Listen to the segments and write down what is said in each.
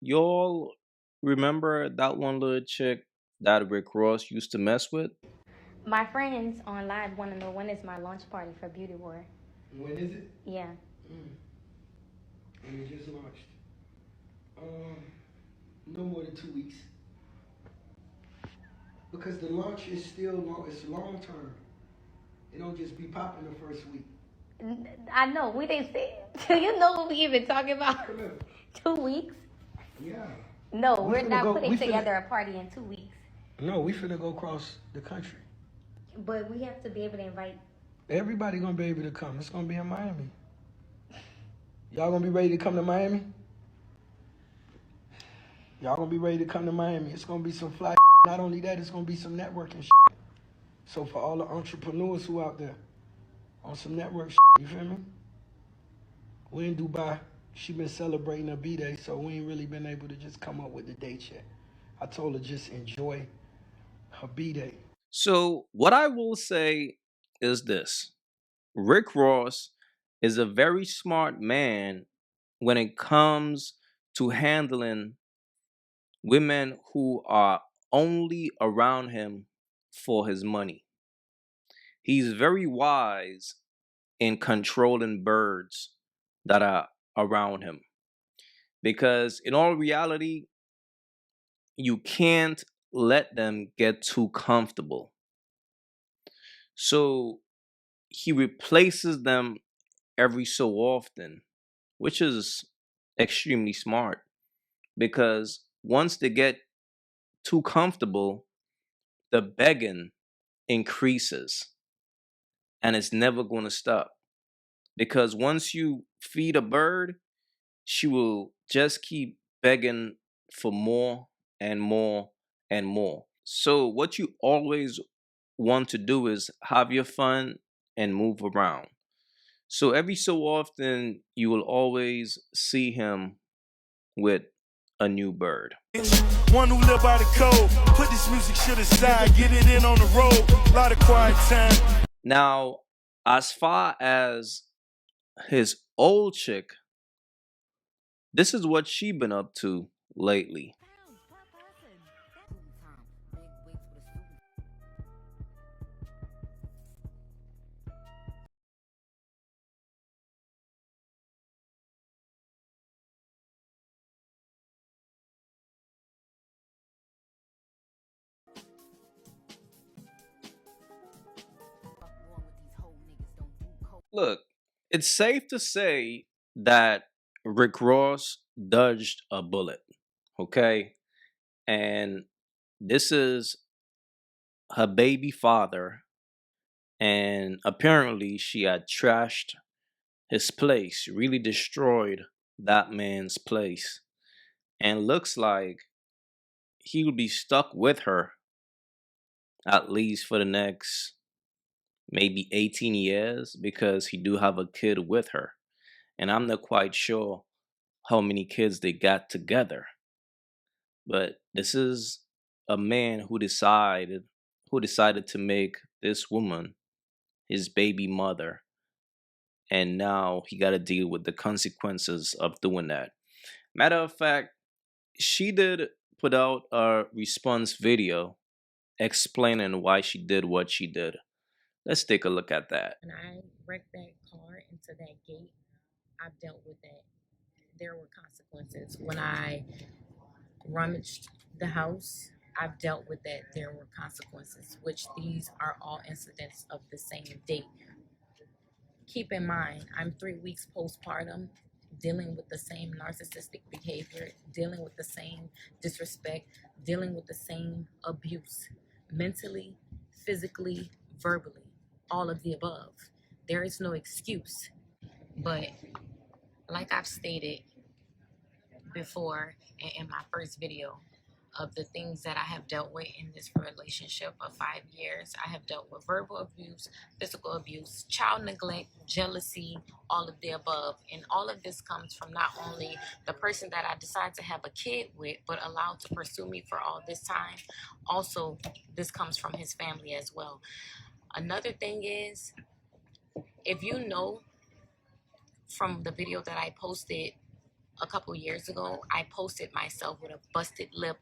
Y'all remember that one little chick that Rick Ross used to mess with? My friends on live want to know when is my launch party for Beauty War. When is it? Yeah. Mm. And it just launched. Um, no more than 2 weeks. Because the launch is still long. It's long term. It don't just be popping the first week. I know we didn't see. Do you know what we even talking about? Come here. 2 weeks? Yeah. No, We we're finna not go. putting We finna. together a party in 2 weeks. No, we finna go across the country. But we have to be able to invite. Everybody gonna be able to come. It's gonna be in Miami. Y'all gonna be ready to come to Miami? Y'all gonna be ready to come to Miami. It's gonna be some fly. Not only that, it's gonna be some networking. So for all the entrepreneurs who out there on some network, you feel me? We in Dubai. She been celebrating her B-Day, so we ain't really been able to just come up with the date yet. I told her just enjoy her B-Day. So, what I will say is this: Rick Ross is a very smart man when it comes to handling women who are only around him for his money. He's very wise in controlling birds that are around him because, in all reality, you can't let them get too comfortable. So, he replaces them every so often, which is extremely smart because once they get too comfortable, the begging increases and it's never going to stop. Because once you feed a bird, she will just keep begging for more and more and more. So, what you always want to do is have your fun and move around. So every so often, you will always see him with a new bird. One who live by the code. Put this music shit aside, get it in on the road. Lot of quiet time. Now, as far as his old chick, this is what she been up to lately. Look, it's safe to say that Rick Ross dodged a bullet, okay? And this is her baby father, and apparently she had trashed his place, really destroyed that man's place. And looks like he will be stuck with her at least for the next maybe 18 years because he do have a kid with her. And I'm not quite sure how many kids they got together. But this is a man who decided to make this woman his baby mother, and now he got to deal with the consequences of doing that. Matter of fact, she did put out a response video explaining why she did what she did. Let's take a look at that. When I wrecked that car into that gate, I've dealt with that. There were consequences. When I rummaged the house, I've dealt with that. There were consequences, which these are all incidents of the same date. Keep in mind, I'm 3 weeks postpartum, dealing with the same narcissistic behavior, dealing with the same disrespect, dealing with the same abuse, mentally, physically, verbally, all of the above. There is no excuse. But like I've stated before in my first video, of the things that I have dealt with in this relationship of 5 years. I have dealt with verbal abuse, physical abuse, child neglect, jealousy, all of the above. And all of this comes from not only the person that I decided to have a kid with, but allowed to pursue me for all this time. Also, this comes from his family as well. Another thing is, if you know from the video that I posted a couple years ago, I posted myself with a busted lip,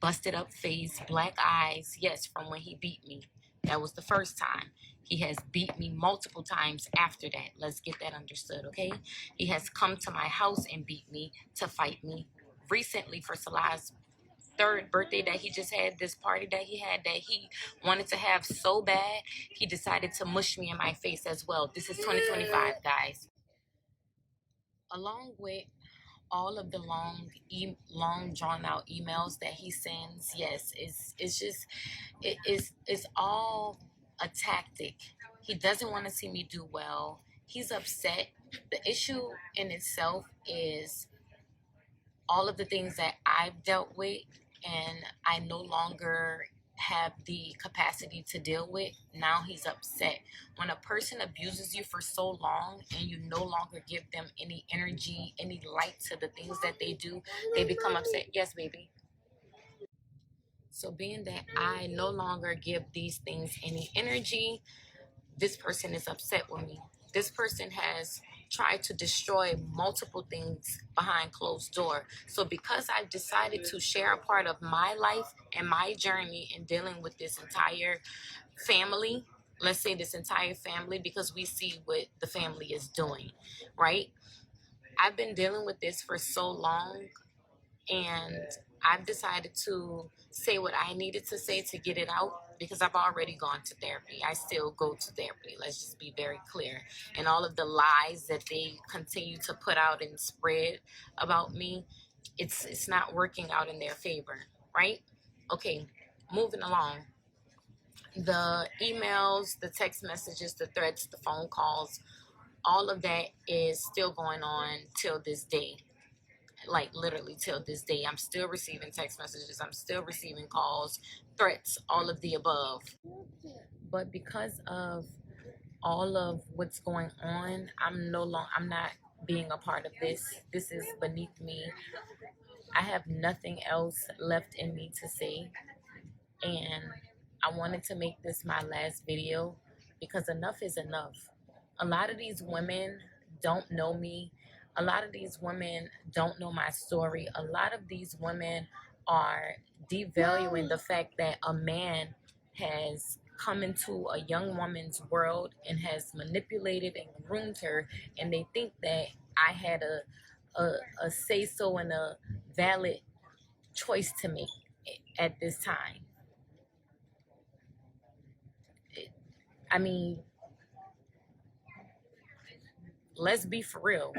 busted up face, black eyes. Yes, from when he beat me. That was the first time. He has beat me multiple times after that. Let's get that understood, okay? He has come to my house and beat me to fight me. Recently, for Salah's third birthday that he just had, this party that he had that he wanted to have so bad, he decided to mush me in my face as well. This is 2025, guys. Along with all of the long drawn out emails that he sends, yes, it's just it's all a tactic. He doesn't want to see me do well. He's upset. The issue in itself is all of the things that I've dealt with, and I no longer have the capacity to deal with. Now he's upset. When a person abuses you for so long and you no longer give them any energy, any light to the things that they do, they become upset. Yes, baby. So being that I no longer give these things any energy, this person is upset with me. This person has tried to destroy multiple things behind closed door. So because I've decided to share a part of my life and my journey in dealing with this entire family, let's say this entire family, because we see what the family is doing, right? I've been dealing with this for so long, and I've decided to say what I needed to say to get it out because I've already gone to therapy. I still go to therapy. Let's just be very clear. And all of the lies that they continue to put out and spread about me, it's not working out in their favor, right? Okay, moving along. The emails, the text messages, the threats, the phone calls, all of that is still going on till this day, like literally till this day. I'm still receiving text messages, I'm still receiving calls, threats, all of the above. But because of all of what's going on, I'm not being a part of this. This is beneath me. I have nothing else left in me to say, and I wanted to make this my last video because enough is enough. A lot of these women don't know me. A lot of these women don't know my story. A lot of these women are devaluing the fact that a man has come into a young woman's world and has manipulated and groomed her, and they think that I had a say so and a valid choice to make at this time. I mean, let's be for real.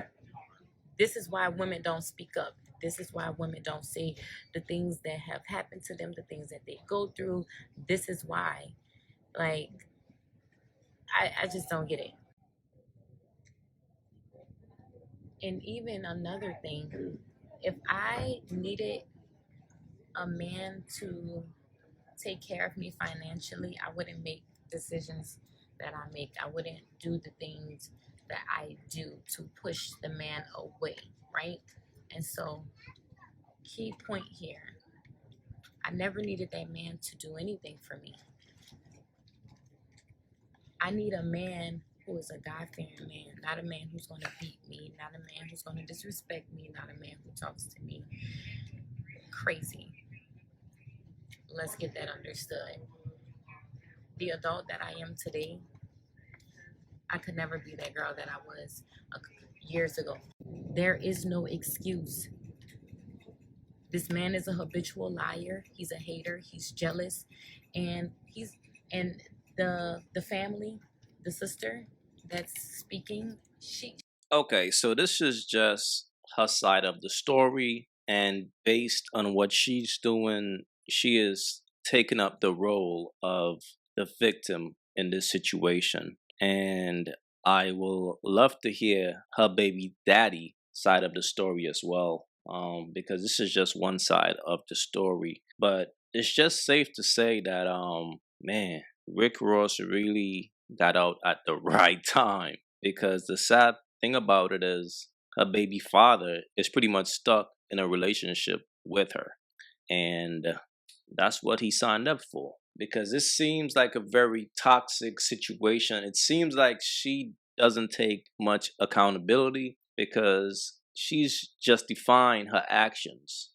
This is why women don't speak up. This is why women don't say the things that have happened to them, the things that they go through. This is why. Like, I just don't get it. And even another thing, if I needed a man to take care of me financially, I wouldn't make decisions that I make. I wouldn't do the things that I do to push the man away, right? And so, key point here, I never needed that man to do anything for me. I need a man who is a God-fearing man, not a man who's going to beat me, not a man who's going to disrespect me, not a man who talks to me crazy. Let's get that understood. The adult that I am today, I could never be that girl that I was years ago. There is no excuse. This man is a habitual liar. He's a hater. He's jealous, and the family, the sister that's speaking, she. Okay, so this is just her side of the story, and based on what she's doing, she is taking up the role of the victim in this situation. And I will love to hear her baby daddy side of the story as well, because this is just one side of the story. But it's just safe to say that, man, Rick Ross really got out at the right time, because the sad thing about it is her baby father is pretty much stuck in a relationship with her. And that's what he signed up for, because this seems like a very toxic situation. It seems like she doesn't take much accountability, because she's justifying her actions.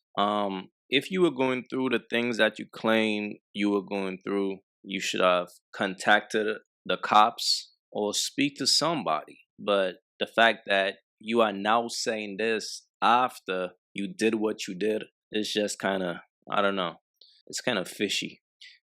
If you were going through the things that you claim you were going through, you should have contacted the cops or speak to somebody. But the fact that you are now saying this after you did what you did is just kind of, I don't know, it's kind of fishy.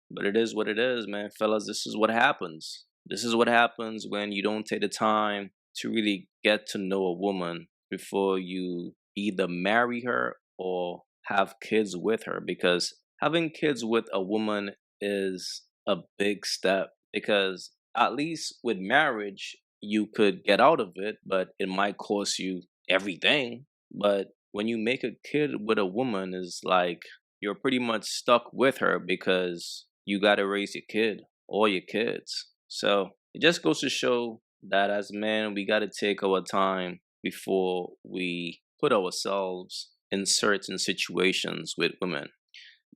But it is what it is, man. Fellas, this is what happens. This is what happens when you don't take the time to really get to know a woman before you either marry her or have kids with her. Because having kids with a woman is a big step. Because at least with marriage, you could get out of it, but it might cost you everything. But when you make a kid with a woman, is like you're pretty much stuck with her because you got to raise your kid or your kids. So it just goes to show that as men, we got to take our time before we put ourselves in certain situations with women.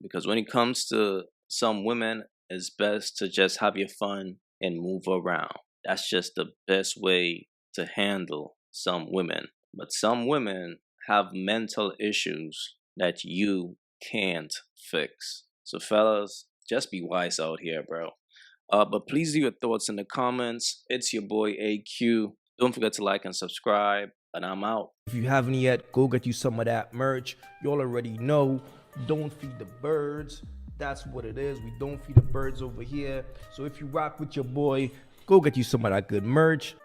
Because when it comes to some women, it's best to just have your fun and move around. That's just the best way to handle some women. But some women have mental issues that you can't fix. So fellas, just be wise out here, bro. But please leave your thoughts in the comments. It's your boy AyeQ. Don't forget to like and subscribe. And I'm out. If you haven't yet, go get you some of that merch. You all already know. Don't feed the birds. That's what it is. We don't feed the birds over here. So if you rock with your boy, go get you some of that good merch.